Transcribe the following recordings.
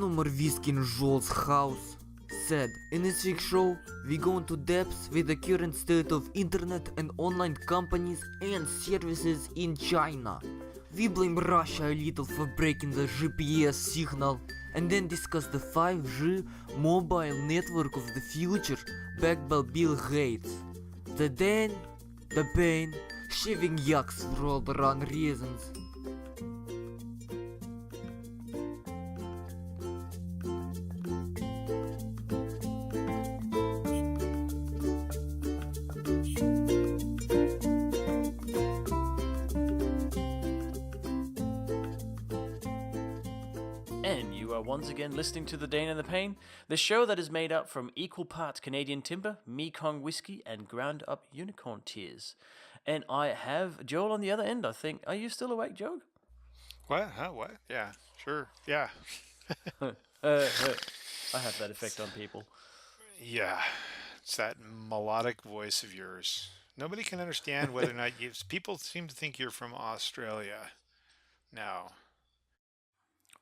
no more whiskey in Joel's house. Said, in this week's show, we go into depth with the current state of internet and online companies and services in China. We blame Russia a little for breaking the GPS signal and then discuss the 5G mobile network of the future backed by Bill Gates. The Dane The Pain, shaving yaks for all the wrong reasons. And you are once again listening to The Dane The Pain, the show that is made up from equal parts Canadian timber, Mekong whiskey, and ground up unicorn tears. And I have Joel on the other end, I think. Are you still awake, Joel? What? Huh? What? Yeah, sure. Yeah. I have that effect on people. Yeah. It's that melodic voice of yours. Nobody can understand whether or not you. People seem to think you're from Australia now.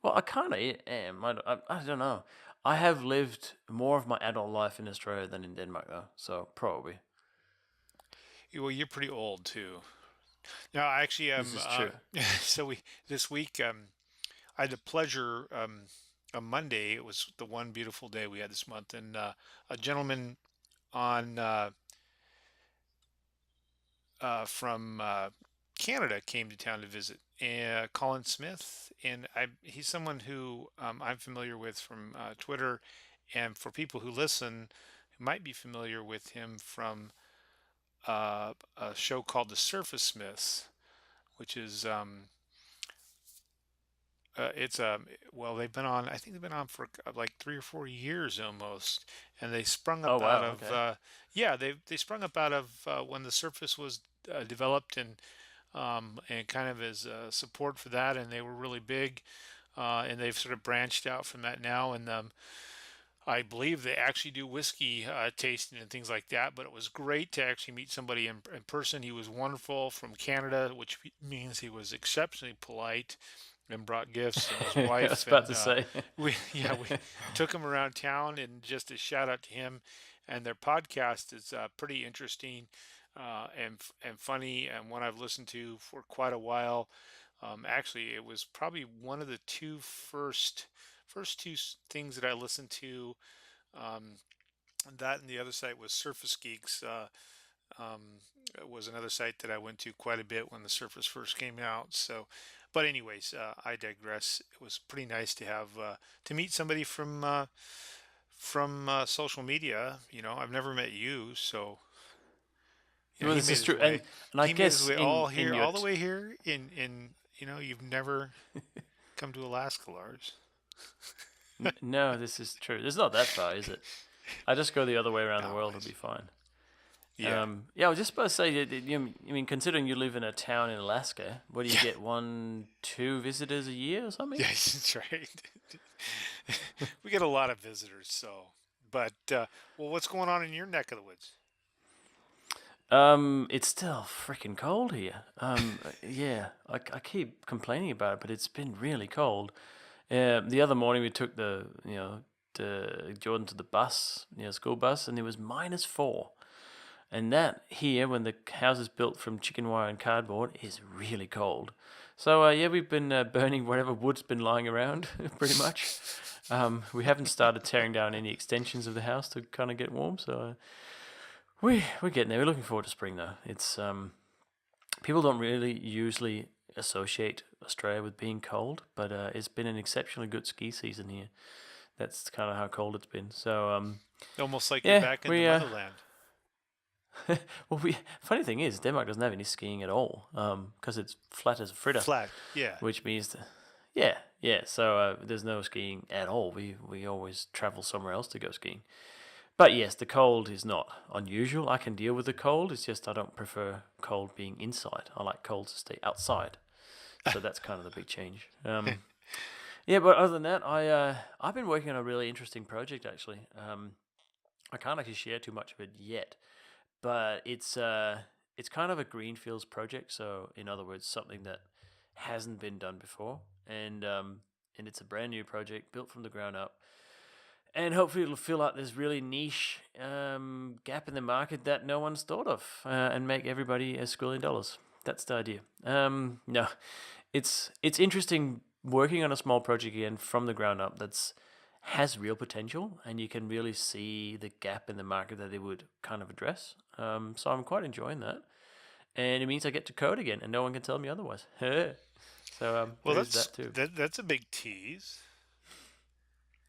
Well, I kind of am. I don't know. I have lived more of my adult life in Australia than in Denmark, though. So probably. Well, you're pretty old too. No, I actually This is true. so we this week I had the pleasure on Monday. It was the one beautiful day we had this month, and a gentleman on from Canada came to town to visit. Colin Smith, and he's someone who I'm familiar with from Twitter, and for people who listen, who might be familiar with him from a show called The Surface Smiths, which is it's well, they've been on. I think they've been on for like 3 or 4 years almost, and they sprung Oh up out wow. of Okay. yeah, they sprung up out of when the Surface was developed, and kind of as support for that, and they were really big, and they've sort of branched out from that now, and I believe they actually do whiskey tasting and things like that. But it was great to actually meet somebody in person. He was wonderful from Canada, which means he was exceptionally polite and brought gifts, and his I was wife, about and to say. we yeah we took him around town, and just a shout out to him, and their podcast is pretty interesting, and funny, and one I've listened to for quite a while. Actually, it was probably one of the first two things that I listened to. Um, that and the other site was Surface Geeks. It was another site that I went to quite a bit when the Surface first came out. So, but anyways, I digress. It was pretty nice to have to meet somebody from social media. I've never met you, so Well, he this made is his true, way. and I He made his guess way all in here, your all the way here. You've never come to Alaska, Lars. no, this is true. It's not that far, is it? I just go the other way around the No, world, it'll be fine. yeah, Yeah, I was just about to say, I mean, considering you live in a town in Alaska, what do you yeah, get, 1, 2 visitors a year or something? yeah. That's right. We get a lot of visitors, so. But well, what's going on in your neck of the woods? It's still freaking cold here. Yeah, I keep complaining about it, but it's been really cold. The other morning we took the Jordan to the bus, school bus, and it was -4. And that here, when the house is built from chicken wire and cardboard, is really cold. So yeah, we've been burning whatever wood's been lying around, pretty much. We haven't started tearing down any extensions of the house to kind of get warm. So we're getting there. We're looking forward to spring though. It's people don't really usually associate Australia with being cold, but it's been an exceptionally good ski season here. That's kind of how cold it's been. So Almost like you're yeah, back in the we motherland. well, funny thing is, Denmark doesn't have any skiing at all, because it's flat as a fritter, Flat, yeah. which means, yeah, yeah. So there's no skiing at all. We always travel somewhere else to go skiing. But yes, the cold is not unusual. I can deal with the cold. It's just I don't prefer cold being inside. I like cold to stay outside. So that's kind of the big change. Yeah, but other than that, I've been working on a really interesting project actually. I can't actually share too much of it yet, but it's kind of a greenfields project. So in other words, something that hasn't been done before, and and it's a brand new project built from the ground up. And hopefully it'll fill out this really niche gap in the market that no one's thought of, and make everybody $1 squillion. That's the idea. No, it's interesting working on a small project again from the ground up that's has real potential, and you can really see the gap in the market that it would kind of address. So I'm quite enjoying that, and it means I get to code again, and no one can tell me otherwise. So Well, there's that too. that's a big tease.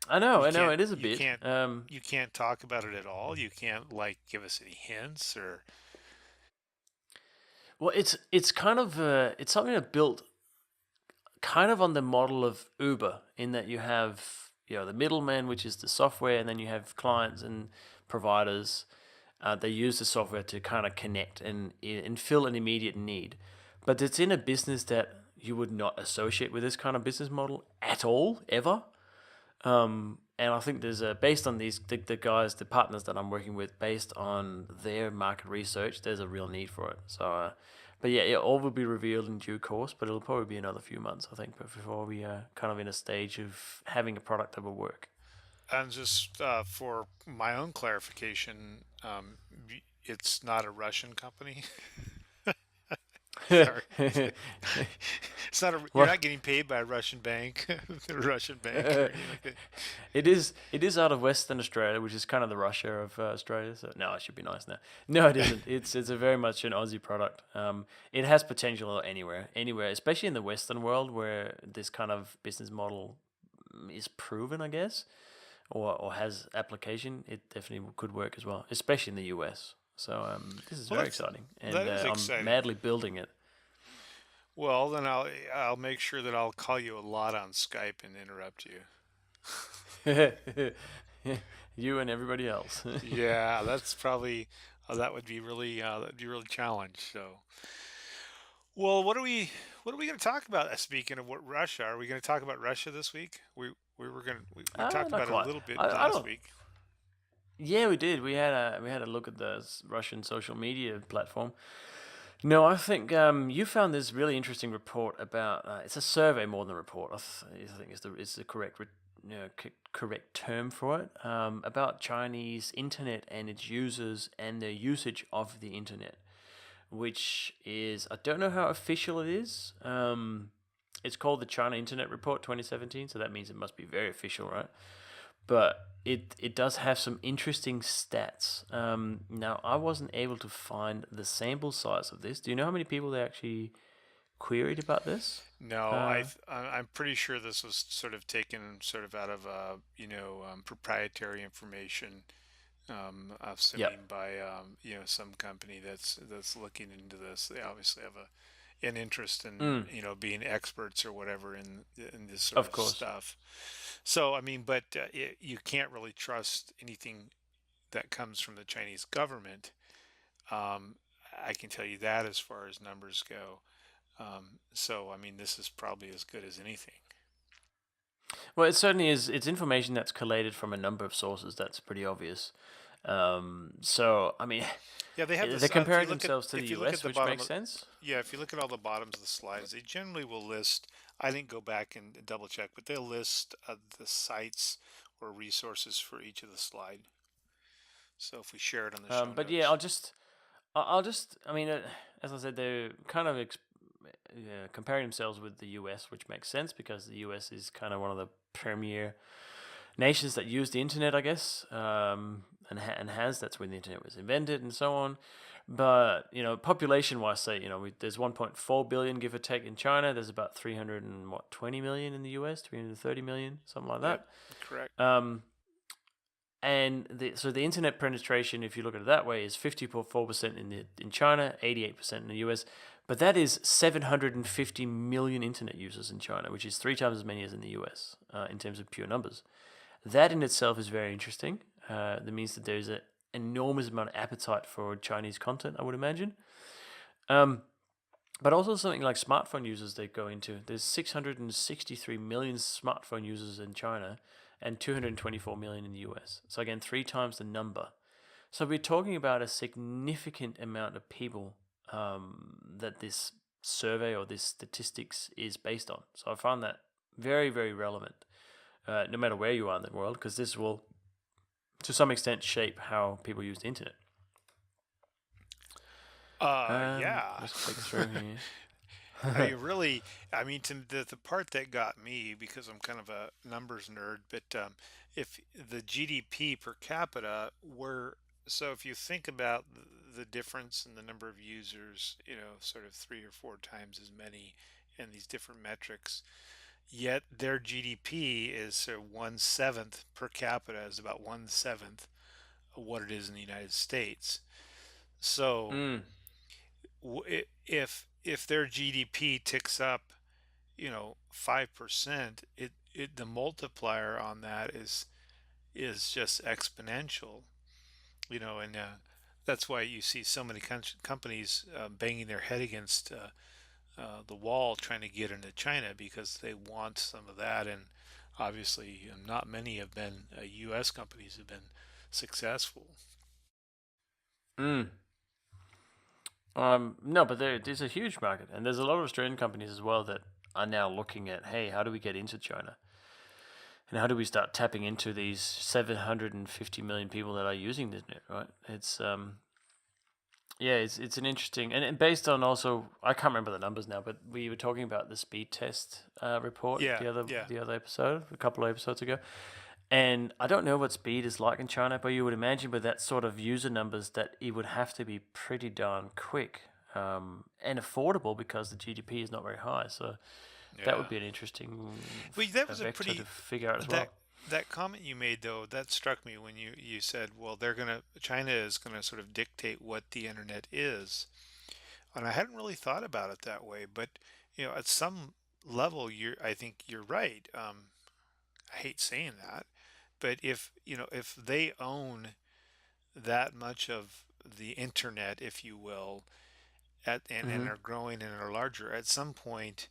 I know, it is a You bit. can't talk about it at all. You can't like give us any hints or. Well, it's kind of it's something that built kind of on the model of Uber, in that you have the middleman, which is the software, and then you have clients and providers. They use the software to kind of connect and fill an immediate need, but it's in a business that you would not associate with this kind of business model at all ever. And I think there's based on the guys, the partners that I'm working with, based on their market research, there's a real need for it. So, but yeah, it all will be revealed in due course, but it'll probably be another few months, I think, before we are kind of in a stage of having a product that will work. And just for my own clarification, it's not a Russian company. Sorry. It's not a. You're Well, not getting paid by a Russian bank, the Russian bank, or anything like that. it is out of Western Australia, which is kind of the Russia of Australia. So no, it should be nice now. No, it isn't. It's a very much an Aussie product. It has potential anywhere, especially in the Western world where this kind of business model is proven, I guess, or has application. It definitely could work as well, especially in the US. So this is Well, very exciting, and that is I'm exciting. madly building it. Well, then I'll make sure that I'll call you a lot on Skype and interrupt you. You and everybody else. Yeah, that's probably that would be really that'd be really challenged. So, well, what are we going to talk about? Speaking of what Russia, are we going to talk about Russia this week? We talked Not about it a quite. little bit I last don't. week. Yeah, we did. We had a look at the Russian social media platform. No, I think you found this really interesting report about. It's a survey more than a report. I think is the correct correct term for it. About Chinese internet and its users and their usage of the internet, which is, I don't know how official it is. It's called the China Internet Report 2017, so that means it must be very official, right? But it does have some interesting stats. Now, I wasn't able to find the sample size of this. Do you know how many people they actually queried about this? No, Uh, I'm pretty sure this was sort of taken sort of out of proprietary information, yep. assuming by some company that's looking into this. They obviously have an interest in Mm, being experts or whatever in this sort of of course. stuff. So I mean, but you can't really trust anything that comes from the Chinese government. Um, I can tell you that as far as numbers go. So I mean, this is probably as good as anything. Well, it certainly is. It's information that's collated from a number of sources. That's pretty obvious. So, I mean, Yeah, they have they're this. If you comparing look at themselves to the if you look at US, the which bottom makes of sense. yeah, if you look at all the bottoms of the slides, they generally will list. I didn't go back and double check, but they'll list the sites or resources for each of the slide. So if we share it on the show But yeah, notes, I mean, as I said, they're kind of comparing themselves with the US, which makes sense because the US is kind of one of the premier nations that use the internet, I guess, and has. That's when the internet was invented and so on. But population-wise, say there's 1.4 billion, give or take, in China. There's about 320 million in the US, 330 million, something like yep, that. correct. Um, and so the internet penetration, if you look at it that way, is 54% in China, 88% in the US. But that is 750 million internet users in China, which is three times as many as in the US in terms of pure numbers. That in itself is very interesting. That means that there's an enormous amount of appetite for Chinese content, I would imagine. Um, but also something like smartphone users they go into. There's 663 million smartphone users in China and 224 million in the US. So again, three times the number. So we're talking about a significant amount of people that this survey or this statistics is based on. So I found that very, very relevant, no matter where you are in the world, because this will, to some extent, shape how people use the internet. Yeah. Let's click through here. I really, I mean, to the part that got me, because I'm kind of a numbers nerd, but if the GDP per capita were, so if you think about the difference in the number of users, sort of 3 or 4 times as many in these different metrics, yet their GDP is sort of 1/7 per capita is about 1/7 of what it is in the United States. So Mm. if their GDP ticks up, 5%, the multiplier on that is just exponential, and that's why you see so many companies banging their head against the wall trying to get into China because they want some of that. And obviously, not many have been U.S. companies have been successful. Mm. No, but there's a huge market, and there's a lot of Australian companies as well that are now looking at, hey, how do we get into China? And how do we start tapping into these 750 million people that are using the internet, right? It's an interesting, and based on also, I can't remember the numbers now, but we were talking about the speed test report Yeah, yeah. the other episode, a couple of episodes ago. And I don't know what speed is like in China, but you would imagine with that sort of user numbers that it would have to be pretty darn quick, and affordable because the GDP is not very high. So that Yeah. would be an interesting But that was a vector to pretty figure out as that well. that comment you made though, that struck me when you said, well, China is gonna sort of dictate what the internet is. And I hadn't really thought about it that way, but at some level I think you're right. I hate saying that, but if they own that much of the internet, if you will, and Mm-hmm. are growing and are larger, at some point,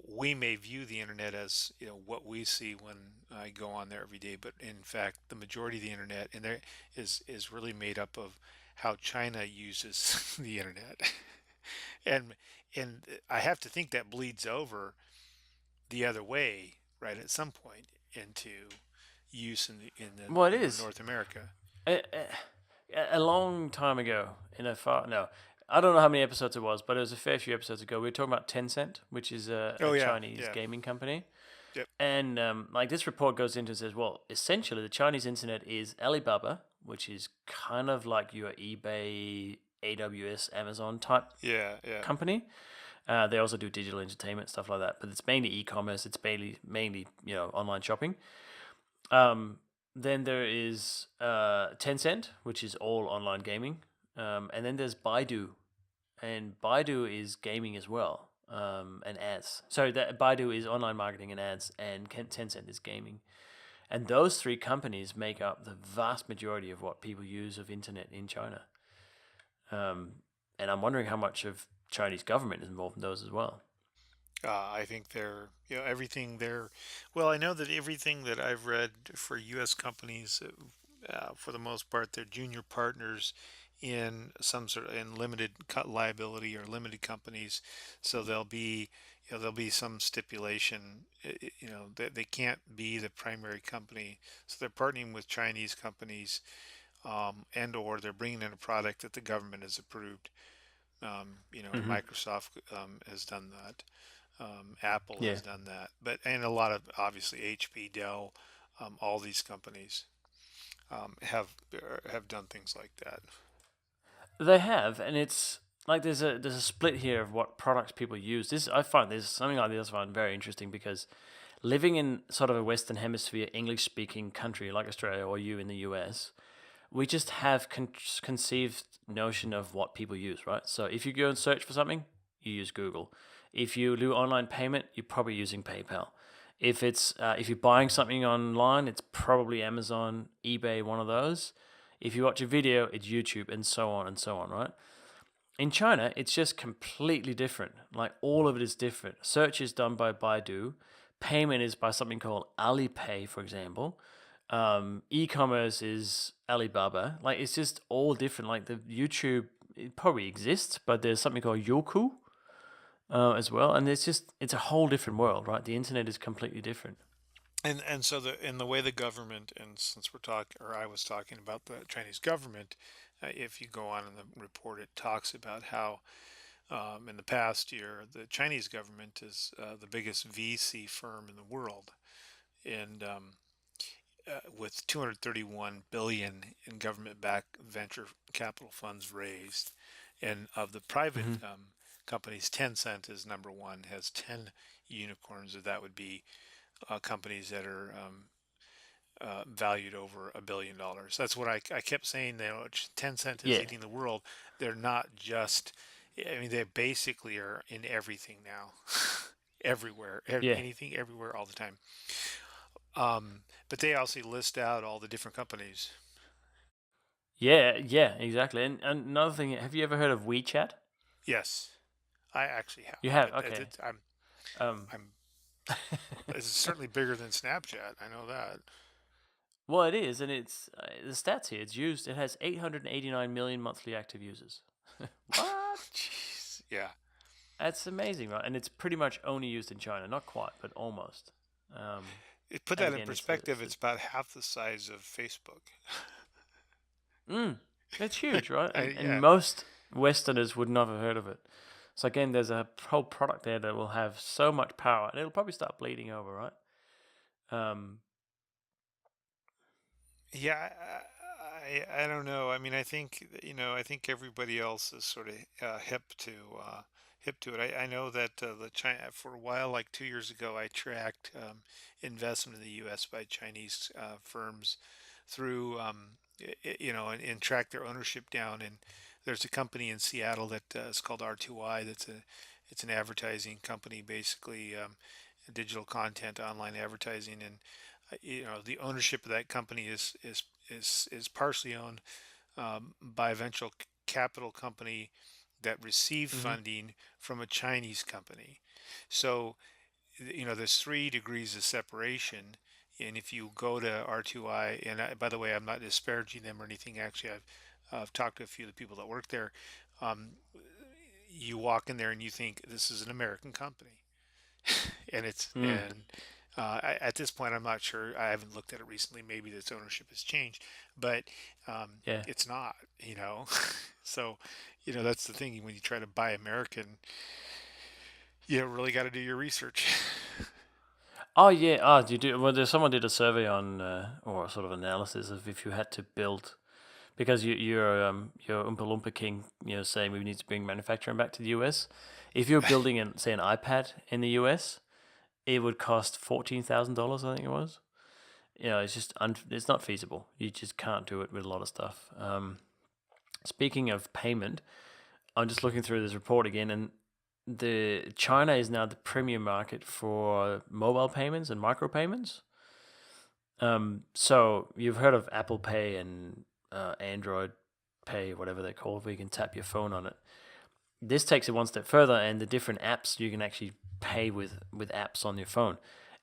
we may view the internet as, what we see when I go on there every day, but in fact, the majority of the internet and there is really made up of how China uses the internet. and and I have to think that bleeds over the other way, right, at some point into use in Well, it is. North America. A, a long time ago, in a far no, I don't know how many episodes it was, but it was a fair few episodes ago. We were talking about Tencent, which is Oh a yeah, Chinese yeah, gaming company, yep, and like this report goes into and says, well, essentially the Chinese internet is Alibaba, which is kind of like your eBay, AWS, Amazon type yeah, yeah. company. They also do digital entertainment stuff like that, but it's mainly e-commerce. It's mainly online shopping. Um, then there is Tencent, which is all online gaming, and then there's Baidu, and Baidu is gaming as well, and ads. So that Baidu is online marketing and ads, and Tencent is gaming, and those three companies make up the vast majority of what people use of internet in China. And I'm wondering how much of Chinese government is involved in those as well. I think they're, everything there. Well, I know that everything that I've read for U.S. companies, for the most part, they're junior partners in some sort of in limited liability or limited companies. So there'll be some stipulation, that they can't be the primary company. So they're partnering with Chinese companies, and or they're bringing in a product that the government has approved. Mm-hmm. Microsoft has done that. Apple Yeah. has done that, and a lot of obviously HP, Dell, all these companies have done things like that. They have, and it's like there's a split here of what products people use. This I find this something like this I find very interesting because living in sort of a Western Hemisphere English speaking country like Australia or you in the US, we just have conceived notion of what people use, right? So if you go and search for something, you use Google. If you do online payment, you're probably using PayPal. If you're buying something online, it's probably Amazon, eBay, one of those. If you watch a video, it's YouTube, and so on, right? In China, it's just completely different. Like all of it is different. Search is done by Baidu. Payment is by something called Alipay, for example. E-commerce is Alibaba. Like it's just all different. Like the YouTube, it probably exists, but there's something called Youku, as well. And it's a whole different world, right? The internet is completely different. And so the way the government, and since we're talking, or I was talking about the Chinese government, if you go on in the report, it talks about how in the past year the Chinese government is the biggest VC firm in the world, and with 231 billion in government-backed venture capital funds raised, and of the private Hmm. companies, Tencent is number one, has 10 unicorns. That would be companies that are valued over $1 billion. That's what I kept saying. Tencent is Yeah, eating the world. They're not just. I mean, they basically are in everything now, everywhere, yeah, anything, everywhere, all the time. But they also list out all the different companies. yeah, exactly. And another thing, have you ever heard of WeChat? Yes, I actually have. You have? Okay. I'm, Um, I'm. It's certainly bigger than Snapchat. I know that. well, it is, and it's the stats here. It has 889 million monthly active users. What? Jeez. Yeah. That's amazing, right? And it's pretty much only used in China. Not quite, but almost. Um, Put and that in again, perspective. It's about half the size of Facebook. mm, it's huge, right? And Yeah. most Westerners would never have heard of it. So again, there's a whole product there that will have so much power, and it'll probably start bleeding over, right? Um, Yeah, I don't know. I mean, I think I think everybody else is sort of hip to it. I know that the China for a while, like 2 years ago, I tracked investment in the U.S. by Chinese firms through and tracked their ownership down. And there's a company in Seattle that is called R2I. It's an advertising company, basically digital content, online advertising, and the ownership of that company is partially owned by a capital company that received mhm, funding from a Chinese company. So there's 3 degrees of separation. And if you go to R2I, and by the way, I'm not disparaging them or anything. Actually, I've talked to a few of the people that work there. Um, you walk in there and you think this is an American company, and mm, at this point, I'm not sure. I haven't looked at it recently. Maybe its ownership has changed, but yeah. it's not. So that's the thing. When you try to buy American, you really got to do your research. Oh yeah. Oh, do you do? Well, someone did a survey on or sort of analysis of if you had to build because you're Oompa Loompa King, saying we need to bring manufacturing back to the US. If you're building say an iPad in the US, it would cost $14,000. I think it was. It's just it's not feasible. You just can't do it with a lot of stuff. Speaking of payment, I'm just looking through this report again, and the China is now the premier market for mobile payments and micropayments. So you've heard of Apple Pay and Android Pay, whatever they're called, where you can tap your phone on it. This takes it one step further, and the different apps you can actually pay with apps on your phone.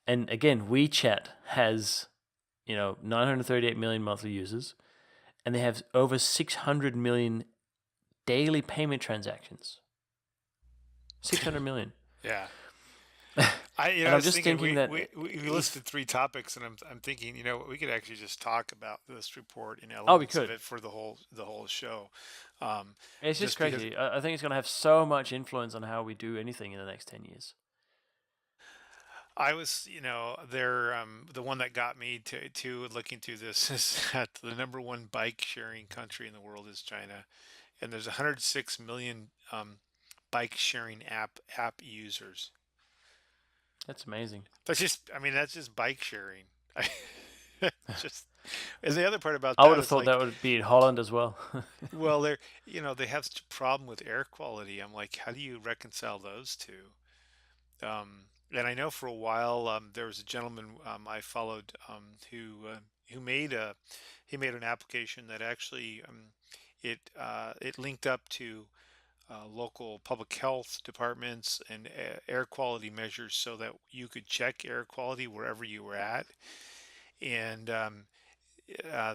And again, WeChat has 938 million monthly users, and they have over 600 million daily payment transactions. 600 million. Yeah. I And I'm was just thinking thinking that we if listed 3 topics, and I'm thinking, we could actually just talk about this report, oh, we elements of could. it for the whole show, um, It's just just because crazy. I think it's going to have so much influence on how we do anything in the next 10 years. I was, they're the one that got me to looking through this is that the number one bike sharing country in the world is China, and there's 106 million bike sharing app users. That's amazing. I mean, that's just bike sharing. Just, and the other part about I would that have is thought that like, would be in Holland as well. well, they have such a problem with air quality. I'm like, how do you reconcile those two? And I know for a while there was a gentleman I followed who made an application that actually it linked up to local public health departments and air quality measures so that you could check air quality wherever you were at. And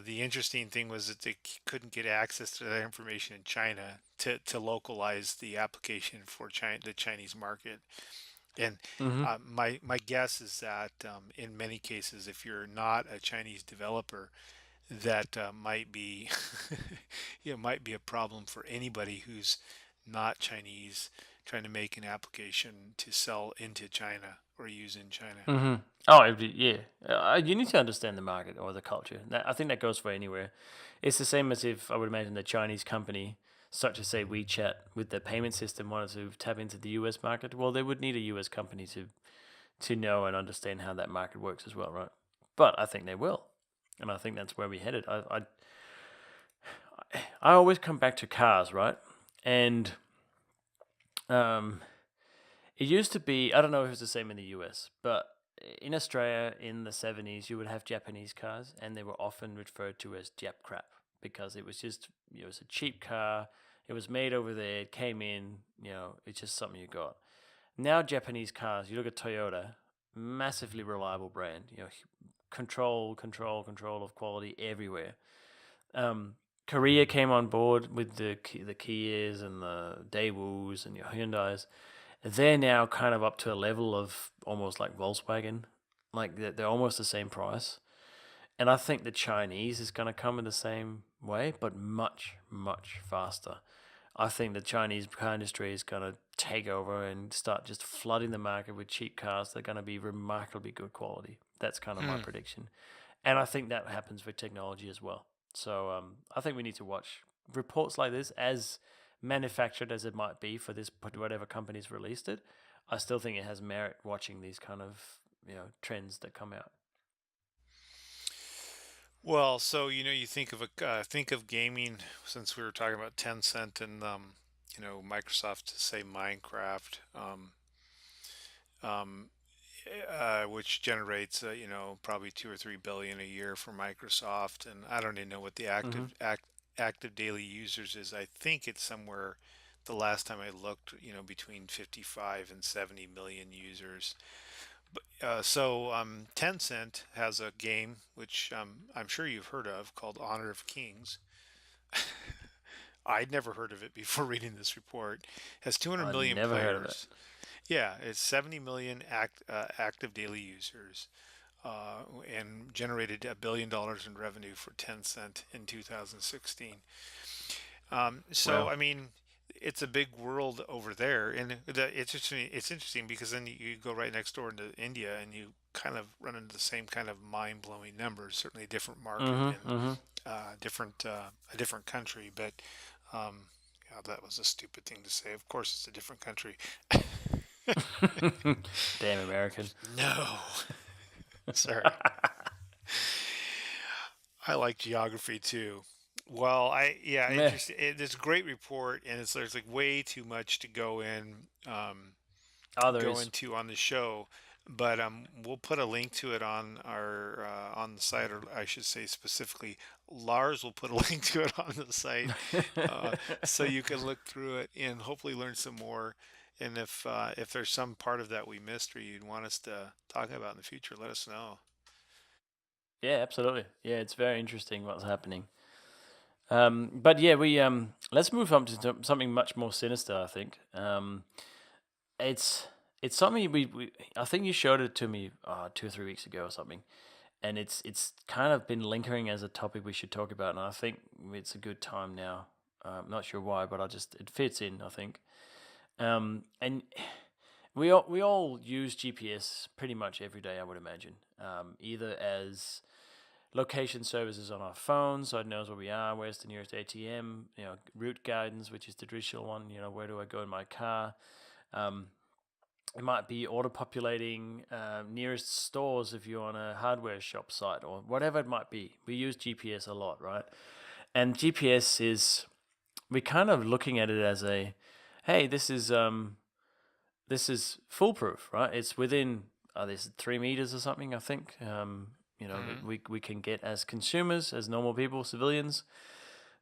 the interesting thing was that they couldn't get access to that information in China to localize the application for the Chinese market. And Mm-hmm. my guess is that in many cases, if you're not a Chinese developer, that might be might be a problem for anybody who's not Chinese trying to make an application to sell into China or use in China. Mm-hmm. Oh, yeah. You need to understand the market or the culture. I think that goes for anywhere. It's the same as if I would imagine the Chinese company, such as say WeChat, with their payment system, wanted to tap into the US market. Well, they would need a US company to know and understand how that market works as well, right? But I think they will, and I think that's where we headed. I always come back to cars, right? And um, it used to be, I don't know if it's the same in the US, but in Australia in the 70s, you would have Japanese cars, and they were often referred to as Jap crap because it was just, it was a cheap car. It was made over there. It came in, it's just something you got. Now, Japanese cars, you look at Toyota, massively reliable brand, control of quality everywhere. Korea came on board with the Kias and the Daewoo's and your Hyundais. They're now kind of up to a level of almost like Volkswagen, like they're almost the same price. And I think the Chinese is going to come in the same way, but much, much faster. I think the Chinese car industry is going to take over and start just flooding the market with cheap cars that are going to be remarkably good quality. That's kind of my Hmm. prediction. And I think that happens with technology as well. So I think we need to watch reports like this, as manufactured as it might be for this whatever company's released it. I still think it has merit watching these kind of trends that come out. Well, so you think of gaming, since we were talking about Tencent and Microsoft, to say Minecraft, um, which generates probably 2 or 3 billion a year for Microsoft, and I don't even know what the Mm-hmm. active daily users is. I think it's somewhere. The last time I looked, between 55 and 70 million users. Tencent has a game which I'm sure you've heard of called Honor of Kings. I'd never heard of it before reading this report. Has 200 I million never heard of it. players. Yeah, it's 70 million active daily users, and generated $1 billion in revenue for Tencent in 2016. So Well, I mean, it's a big world over there, and it's interesting. It's interesting because then you go right next door into India, and you kind of run into the same kind of mind-blowing numbers. Certainly a different market mm-hmm, and mm-hmm. a different country, but um, yeah, that was a stupid thing to say. Of course, it's a different country. Damn American. No, sorry. I like geography too. Well, Meh. interesting. It's a great report, and there's like way too much to Oh, there go is. into on the show, but we'll put a link to it on our on the site, or I should say specifically, Lars will put a link to it on the site, uh, so you can look through it and hopefully learn some more. And if there's some part of that we missed or you'd want us to talk about in the future, let us know. Yeah, absolutely. Yeah, it's very interesting what's happening. But yeah, we let's move on to something much more sinister. I think it's it's something we I think you showed it to me 2 or 3 weeks ago or something, and it's kind of been lingering as a topic we should talk about, and I think it's a good time now. Not sure why, but it fits in. I think, and we all use GPS pretty much every day. I would imagine, either as location services on our phones, so it knows where we are, where's the nearest ATM, route guidance, which is the traditional one, where do I go in my car. Um, it might be auto populating nearest stores if you're on a hardware shop site or whatever it might be. We use GPS a lot, right? And GPS is, we're kind of looking at it as hey, this is foolproof, right? It's within this 3 meters or something, I think. That Hmm. we can get as consumers, as normal people, civilians.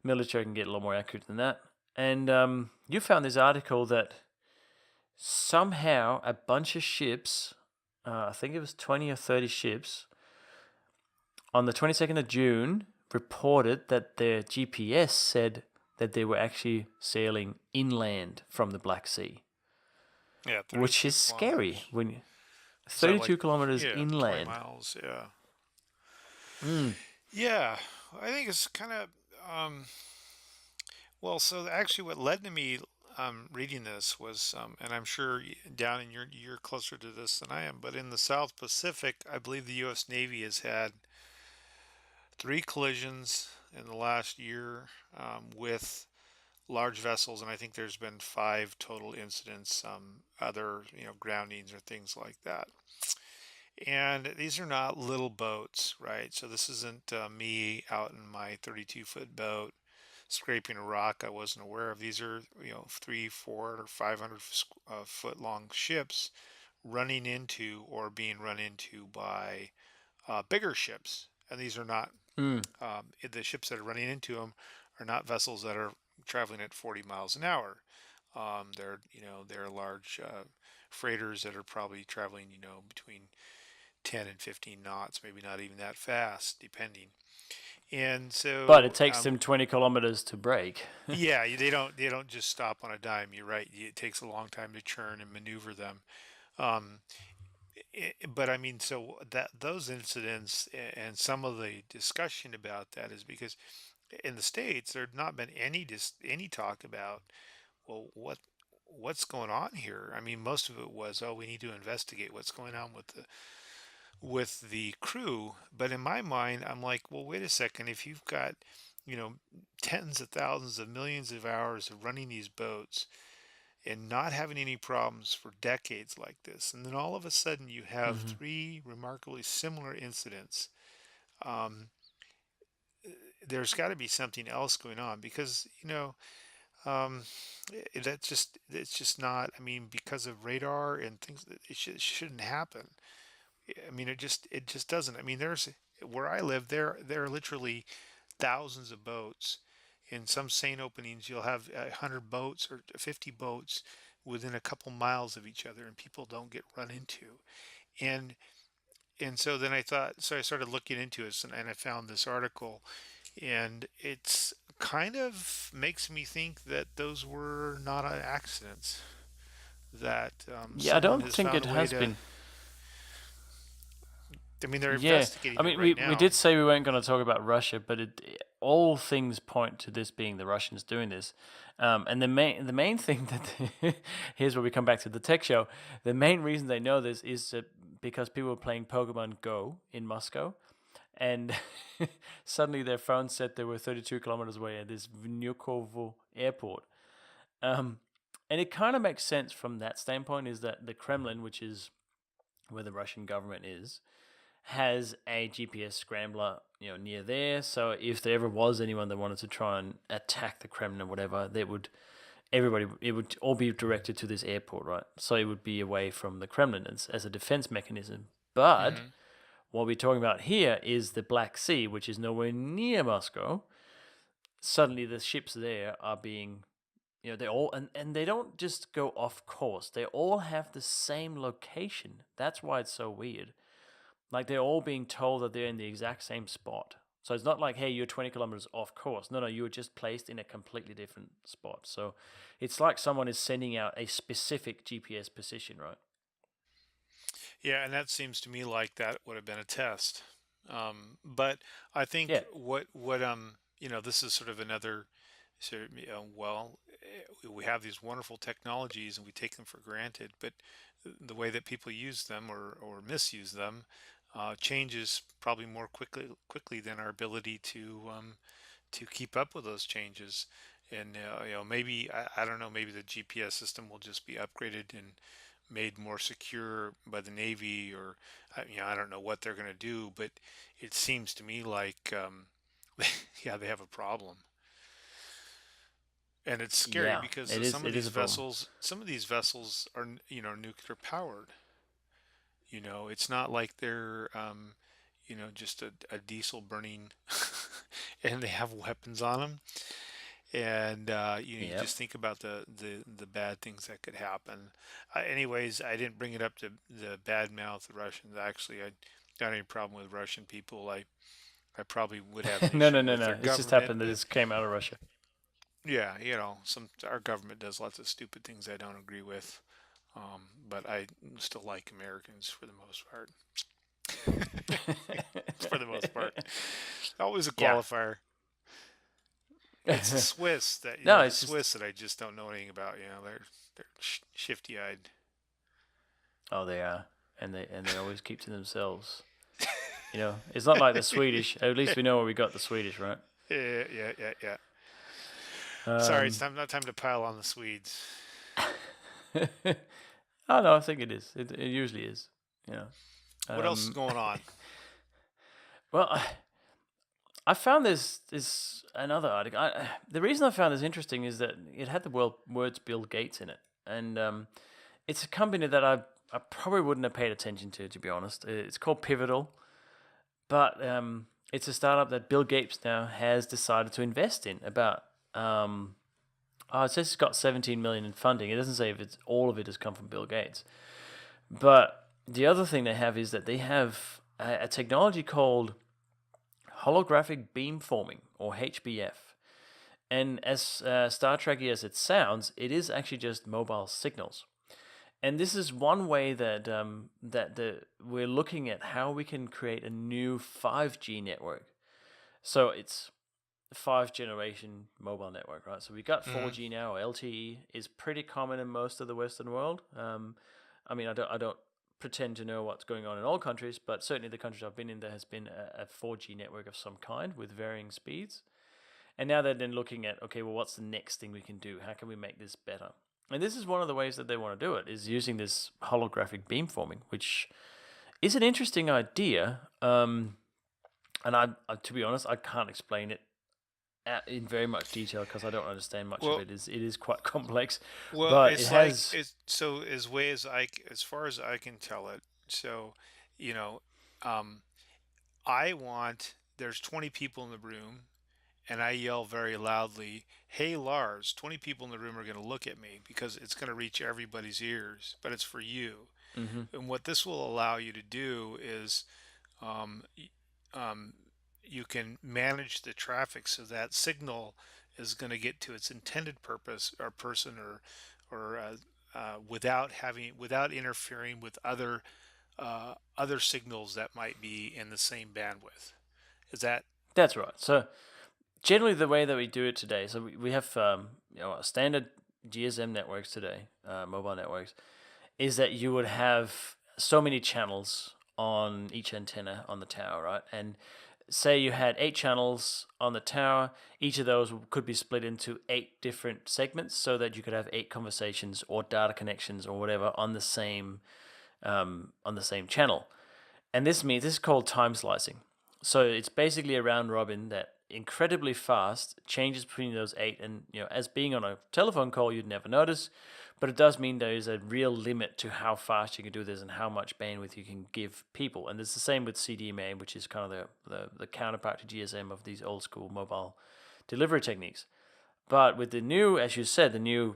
Military can get a lot more accurate than that. And you found this article that somehow a bunch of ships, I think it was 20 or 30 ships, on the 22nd of June, reported that their GPS said that they were actually sailing inland from the Black Sea, Yeah, which 32 is scary kilometers. when you, Is that like, 32 kilometers yeah, 20 inland. miles? Yeah. Mm. Yeah, I think it's kind of, um, well, so actually what led to me reading this was, and I'm sure down in you're closer to this than I am, but in the South Pacific, I believe the U.S. Navy has had three collisions in the last year with large vessels, and I think there's been five total incidents, other groundings or things like that. And these are not little boats, right? So this isn't me out in my 32-foot boat scraping a rock I wasn't aware of. These are, 3, 4, or 500 foot long ships running into or being run into by bigger ships. And these are not, Mm. the ships that are running into them are not vessels that are traveling at 40 miles an hour. They're large freighters that are probably traveling, between 10 and 15 knots, maybe not even that fast, depending. And But it so, takes them 20 kilometers to break. yeah, they don't just stop on a dime. You're right. It takes a long time to churn and maneuver them. Um, but I mean, so that those incidents and some of the discussion about that is because in the States there'd not been any talk about, well, what's going on here. I mean, most of it was, oh, we need to investigate what's going on with the crew. But in my mind, I'm like, well, wait a second. If you've got, you know, tens of thousands of millions of hours of running these boats and not having any problems for decades like this, and then all of a sudden you have Hmm. three remarkably similar incidents, um, there's got to be something else going on because, um, it's just not. I mean, because of radar and things, it shouldn't happen. I mean, it just doesn't. I mean, there's where I live, there are literally thousands of boats. In some seine openings, you'll have 100 boats or 50 boats within a couple miles of each other, and people don't get run into. And and so then so I started looking into it, and I found this article, and it's kind of makes me think that those were not accidents. That Yeah, I someone don't has think found it a way has to. been. I mean, they're Yeah, I investigating it mean, right we did now. say we weren't going to talk about Russia, but all things point to this being the Russians doing this. And the main thing that here's where we come back to the tech show. The main reason they know this is because people were playing Pokemon Go in Moscow, and suddenly their phone said they were 32 kilometers away at this Vnukovo airport. Um, and it kind of makes sense from that standpoint. Is that the Kremlin, which is where the Russian government is, has a GPS scrambler, near there. So if there ever was anyone that wanted to try and attack the Kremlin or whatever, it would all be directed to this airport, right? So it would be away from the Kremlin as a defense mechanism. But Hmm. what we're talking about here is the Black Sea, which is nowhere near Moscow. Suddenly, the ships there are being, they all, and they don't just go off course. They all have the same location. That's why it's so weird. Like they're all being told that they're in the exact same spot. So it's not like, hey, you're 20 kilometers off course. No, you were just placed in a completely different spot. So it's like someone is sending out a specific GPS position, right? Yeah, and that seems to me like that would have been a test. But I think Yeah. this is sort of another sort of, we have these wonderful technologies and we take them for granted, but the way that people use them or misuse them changes probably more quickly than our ability to keep up with those changes. And maybe I don't know, maybe the GPS system will just be upgraded and made more secure by the Navy, or I don't know what they're going to do, but it seems to me like yeah, they have a problem. And it's scary Yeah. because It is. some of It is these a problem. vessels are nuclear powered. It's not like they're just a diesel burning and they have weapons on them. And you Yep. just think about the bad things that could happen. Anyways, I didn't bring it up to the bad mouth the Russians. Actually, I got any problem with Russian people. I probably would have an No, issue no, no, with no. their It's just government, happened that but this came out of Russia. yeah, our government does lots of stupid things I don't agree with. But I still like Americans for the most part. For the most part, always a Yeah. qualifier. It's the Swiss No, the it's just. Swiss that I just don't know anything about. They're shifty-eyed. Oh, they are, and they always keep to themselves. It's not like the Swedish. At least we know where we got the Swedish, right? Yeah. Sorry, Um, not time to pile on the Swedes. oh no, I think it is. It usually is. You know. What else is going on? Well, I found this another article. The reason I found this interesting is that it had the words Bill Gates in it, and it's a company that I probably wouldn't have paid attention to be honest. It's called Pivotal, but it's a startup that Bill Gates now has decided to invest in. It says it's got 17 million in funding. It doesn't say if it's all of it has come from Bill Gates, but the other thing they have is that they have a technology called holographic beamforming, or HBF. And as Star Trek-y as it sounds, it is actually just mobile signals. And this is one way that we're looking at how we can create a new 5G network. So it's 5th-generation mobile network, right? So we got 4G now, or LTE is pretty common in most of the Western world. I mean, I don't pretend to know what's going on in all countries, but certainly the countries I've been in, there has been a 4G network of some kind with varying speeds. And now they're then looking at, okay, well, what's the next thing we can do? How can we make this better? And this is one of the ways that they want to do it, is using this holographic beamforming, which is an interesting idea. And to be honest, I can't explain it in very much detail because I don't understand much of Well, it. It is quite complex, well, but it it's like has. it's so as far as I can tell it. So, you know, um, there's 20 people in the room, and I yell very loudly, "Hey, Lars!" 20 people in the room are going to look at me because it's going to reach everybody's ears, but it's for you. Mhm. And what this will allow you to do is, um, um, you can manage the traffic so that signal is going to get to its intended purpose or person without interfering with other signals that might be in the same bandwidth. Is that That's right. So generally, the way that we do it today, so we have standard GSM networks today, mobile networks, is that you would have so many channels on each antenna on the tower, right? And say you had 8 channels on the tower, each of those could be split into 8 different segments so that you could have 8 conversations or data connections or whatever on the same channel. And this is called time slicing. So it's basically a round robin that incredibly fast changes between those 8, and as being on a telephone call you'd never notice, but it does mean there is a real limit to how fast you can do this and how much bandwidth you can give people. And it's the same with CDMA, which is kind of the counterpart to GSM of these old school mobile delivery techniques. But with the new, as you said, the new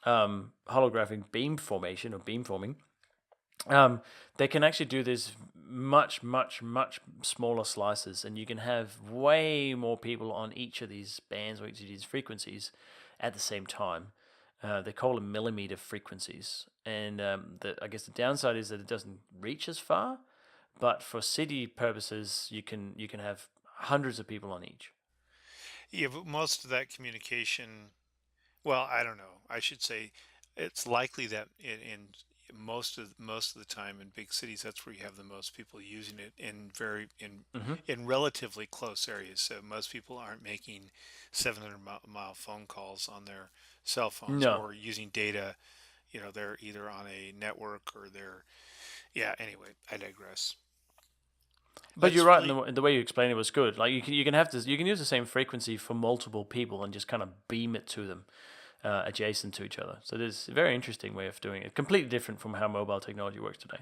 holographic beamforming, they can actually do this much, much, much smaller slices, and you can have way more people on each of these bands or each of these frequencies at the same time. They call them millimeter frequencies, and I guess the downside is that it doesn't reach as far. But for city purposes, you can have hundreds of people on each. yeah? But most of that communication, well, I don't know. I should say it's likely that in most of the time in big cities, that's where you have the most people using it Hmm. in relatively close areas. So most people aren't making 700 mile phone calls on their cell phones No, or using data. They're either on a network or they're yeah. Anyway, I digress. but you're Let's right in really the way you explained it was good. Like you can use the same frequency for multiple people and just kind of beam it to them adjacent to each other. So there's a very interesting way of doing it, completely different from how mobile technology works today.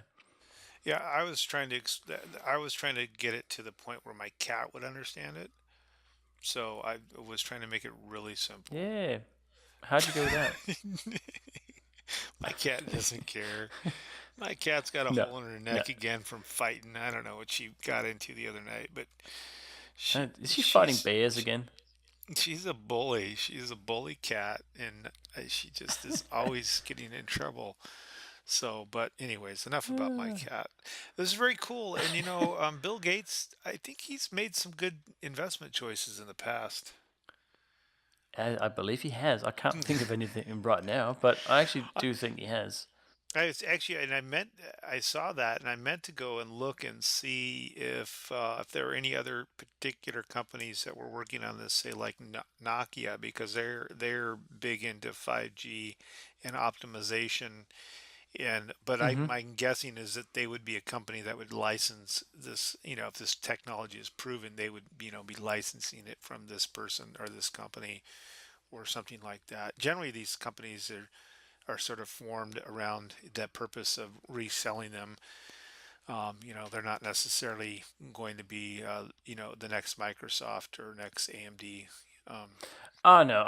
yeah. I was trying to get it to the point where my cat would understand it. So I was trying to make it really simple. Yeah, how'd you go with that? My cat doesn't care. My cat's got a No, hole in her no. neck again from fighting. I don't know what she got into the other night, but Is she fighting She's bears again? she's a bully. She's a bully cat, and she just is always getting in trouble. So, but anyways, enough about my cat. This is very cool, and Bill Gates. I think he's made some good investment choices in the past. I believe he has. I can't think of anything right now, but I actually do think he has. It's actually, and I saw that, and I meant to go and look and see if there were any other particular companies that were working on this, say like Nokia, because they're big into 5G and optimization. And but Hmm. my guessing is that they would be a company that would license this. If this technology is proven, they would be licensing it from this person or this company or something like that. Generally, these companies are sort of formed around that purpose of reselling them. They're not necessarily going to be, the next Microsoft or next AMD. Um, Oh no,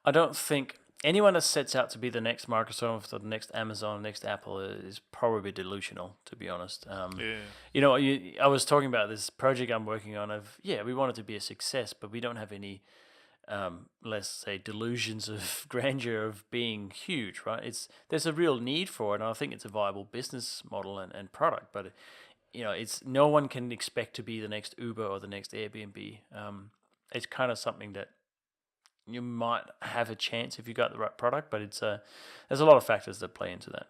I don't think anyone that sets out to be the next Microsoft or the next Amazon, next Apple is probably delusional, to be honest. yeah. I was talking about this project I'm working on. We want it to be a success, but we don't have any, let's say, delusions of grandeur of being huge, right? There's a real need for it, and I think it's a viable business model and product, but it's no one can expect to be the next Uber or the next Airbnb. It's kind of something that you might have a chance if you got the right product, but there's a lot of factors that play into that.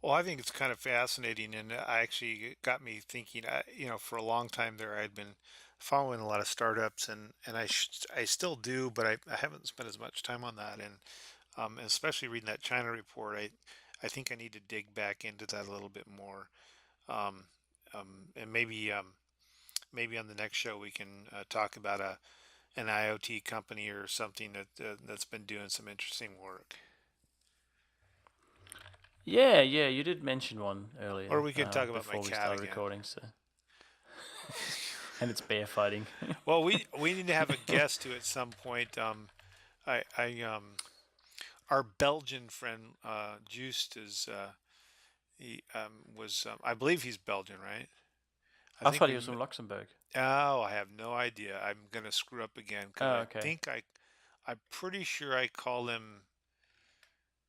Well, I think it's kind of fascinating, and I actually got me thinking. For a long time there, I'd been following a lot of startups, and I still do, but I haven't spent as much time on that, and especially reading that China report, I think I need to dig back into that a little bit more. Um, and maybe on the next show we can talk about an IoT company or something that's been doing some interesting work. Yeah, yeah, you did mention one Or earlier we could talk about my before we cat started again. recording, so and it's bear fighting. Well, we need to have a guest to at some point. I Our Belgian friend Joost is he was I believe he's Belgian, right? I I think thought he we. was from Luxembourg. Oh, I have no idea. I'm gonna screw up again because Oh, I okay. think I'm pretty sure I called him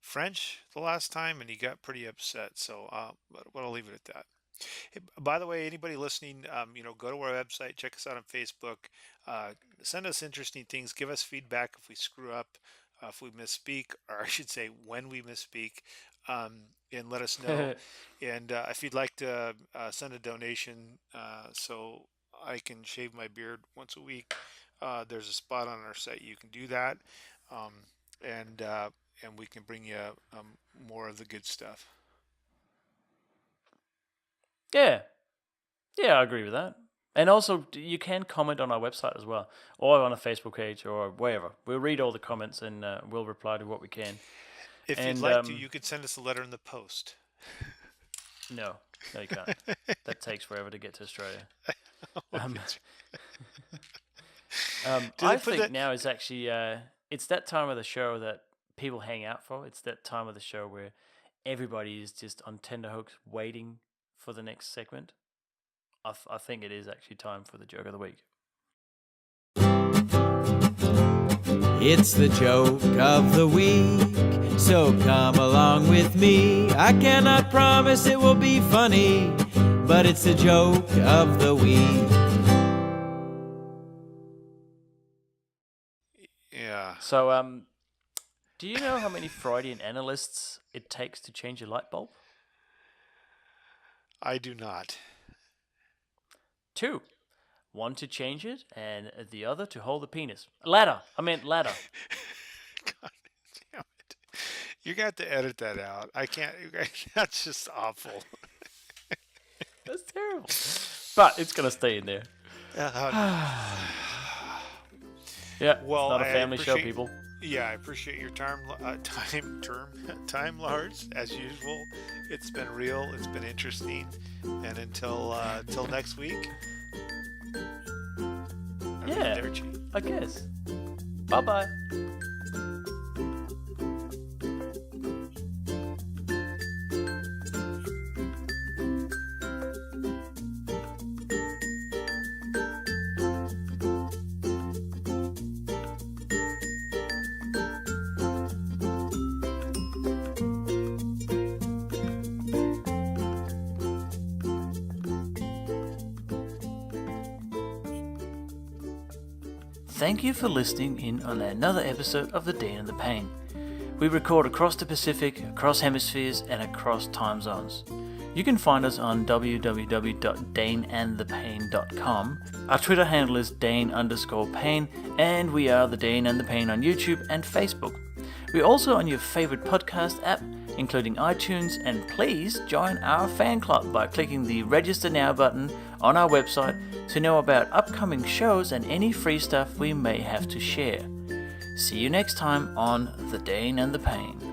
French the last time, and he got pretty upset. So, but I'll leave it at that. Hey, by the way, anybody listening, go to our website, check us out on Facebook, uh, send us interesting things, give us feedback if we screw up, if we misspeak, or I should say when we misspeak, and let us know. And if you'd like to send a donation so I can shave my beard once a week, there's a spot on our site you can do that, um, and uh, and we can bring you more of the good stuff. Yeah, yeah, I agree with that. And also, you can comment on our website as well, or on a Facebook page, or wherever. We'll read all the comments and we'll reply to what we can. If you'd And like to, you could send us a letter in the post. no, no, you can't. That takes forever to get to Australia. Um, Okay. Do they I put think that? now is actually it's that time of the show that people hang out for. It's that time of the show where everybody is just on tenterhooks waiting for the next segment. I think it is actually time for the joke of the week. It's the joke of the week, so come along with me. I cannot promise it will be funny, but it's the joke of the week. Yeah, So, do you know how many Freudian analysts it takes to change a light bulb? I do not. Two. One to change it, and the other to hold the penis. Ladder. I meant ladder. God damn it! You got to edit that out. I can't. That's just awful. That's terrible. But it's gonna stay in there. Uh, Yeah, it's well, not a I family show, appreciate. people. Yeah, I appreciate your time, Lars. As usual, it's been real. It's been interesting. And until next week. Yeah, Arrivederci. I guess. Bye bye. thank you for listening in on another episode of The Dane and the Pain. We record across the Pacific, across hemispheres, and across time zones. You can find us on www.daneandthepain.com. Our Twitter handle is Dane_Pain, and we are The Dane and the Pain on YouTube and Facebook. We're also on your favorite podcast app, including iTunes, and please join our fan club by clicking the Register Now button on our website to know about upcoming shows and any free stuff we may have to share. See you next time on The Dane and the Pain.